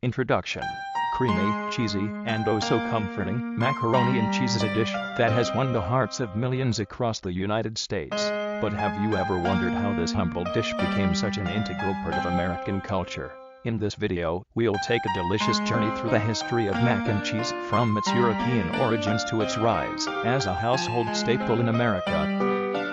Introduction. Creamy, cheesy, and oh so comforting, macaroni and cheese is a dish that has won the hearts of millions across the United States. But have you ever wondered how this humble dish became such an integral part of American culture? In this video, we'll take a delicious journey through the history of mac and cheese, from its European origins to its rise as a household staple in America.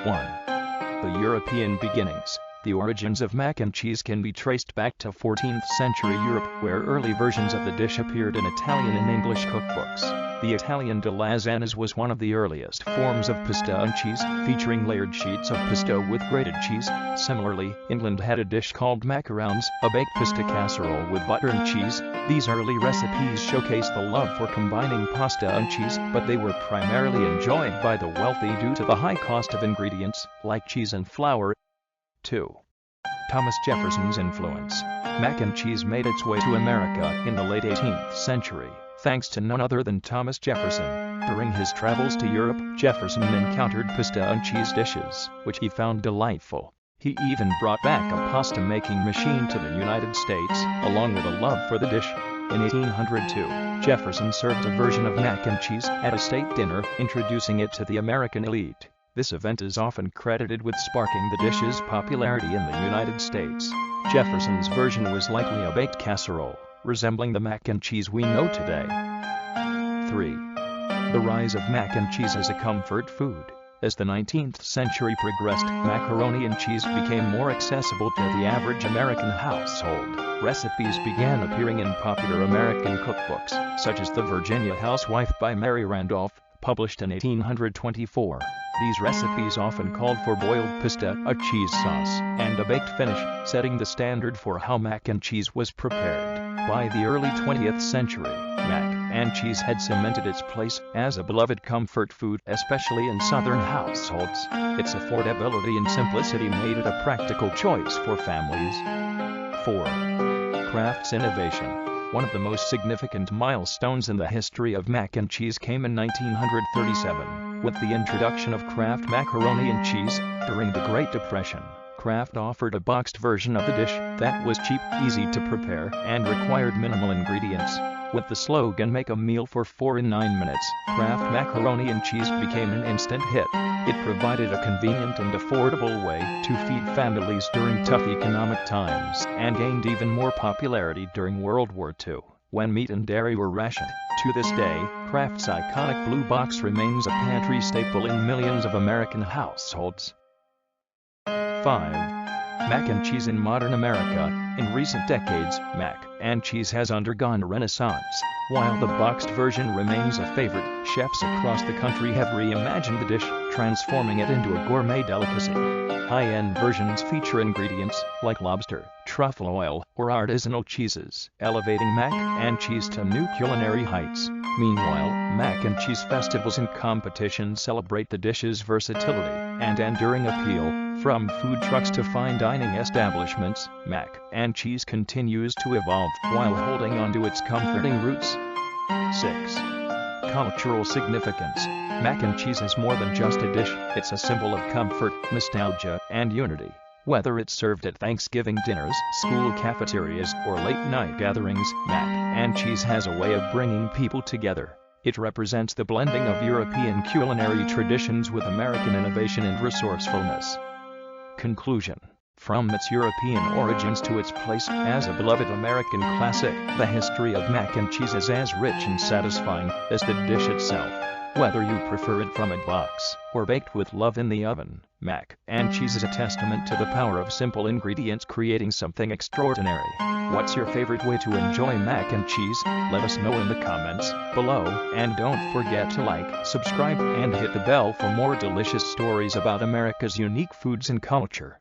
1. The European beginnings. The origins of mac and cheese can be traced back to 14th century Europe, where early versions of the dish appeared in Italian and English cookbooks. The Italian lasanis was one of the earliest forms of pasta and cheese, featuring layered sheets of pasta with grated cheese. Similarly, England had a dish called makerouns, a baked pasta casserole with butter and cheese. These early recipes showcase the love for combining pasta and cheese, but they were primarily enjoyed by the wealthy due to the high cost of ingredients, like cheese and flour. 2. Thomas Jefferson's influence. Mac and cheese made its way to America in the late 18th century, thanks to none other than Thomas Jefferson. During his travels to Europe, Jefferson encountered pasta and cheese dishes, which he found delightful. He even brought back a pasta-making machine to the United States, along with a love for the dish. In 1802, Jefferson served a version of mac and cheese at a state dinner, introducing it to the American elite. This event is often credited with sparking the dish's popularity in the United States. Jefferson's version was likely a baked casserole, resembling the mac and cheese we know today. 3. The rise of mac and cheese as a comfort food. As the 19th century progressed, macaroni and cheese became more accessible to the average American household. Recipes began appearing in popular American cookbooks, such as The Virginia Housewife by Mary Randolph, published in 1824. These recipes often called for boiled pasta, a cheese sauce, and a baked finish, setting the standard for how mac and cheese was prepared. By the early 20th century, mac and cheese had cemented its place as a beloved comfort food, especially in Southern households. Its affordability and simplicity made it a practical choice for families. 4. Kraft's innovation. One of the most significant milestones in the history of mac and cheese came in 1937, with the introduction of Kraft macaroni and cheese. During the Great Depression, Kraft offered a boxed version of the dish that was cheap, easy to prepare, and required minimal ingredients. With the slogan "Make a meal for 4 in 9 minutes," Kraft macaroni and cheese became an instant hit. It provided a convenient and affordable way to feed families during tough economic times, and gained even more popularity during World War II, when meat and dairy were rationed. To this day, Kraft's iconic blue box remains a pantry staple in millions of American households. 5. Mac and cheese in modern America. In recent decades, mac and cheese has undergone a renaissance. While the boxed version remains a favorite, chefs across the country have reimagined the dish, transforming it into a gourmet delicacy. High-end versions feature ingredients like lobster, truffle oil, or artisanal cheeses, elevating mac and cheese to new culinary heights. Meanwhile, mac and cheese festivals and competitions celebrate the dish's versatility and enduring appeal. From food trucks to fine dining establishments, mac and cheese continues to evolve while holding on to its comforting roots. 6. Cultural significance. Mac and cheese is more than just a dish, it's a symbol of comfort, nostalgia, and unity. Whether it's served at Thanksgiving dinners, school cafeterias, or late-night gatherings, mac and cheese has a way of bringing people together. It represents the blending of European culinary traditions with American innovation and resourcefulness. Conclusion. From its European origins to its place as a beloved American classic, the history of mac and cheese is as rich and satisfying as the dish itself. Whether you prefer it from a box or baked with love in the oven, mac and cheese is a testament to the power of simple ingredients creating something extraordinary. What's your favorite way to enjoy mac and cheese? Let us know in the comments below, and don't forget to like, subscribe, and hit the bell for more delicious stories about America's unique foods and culture.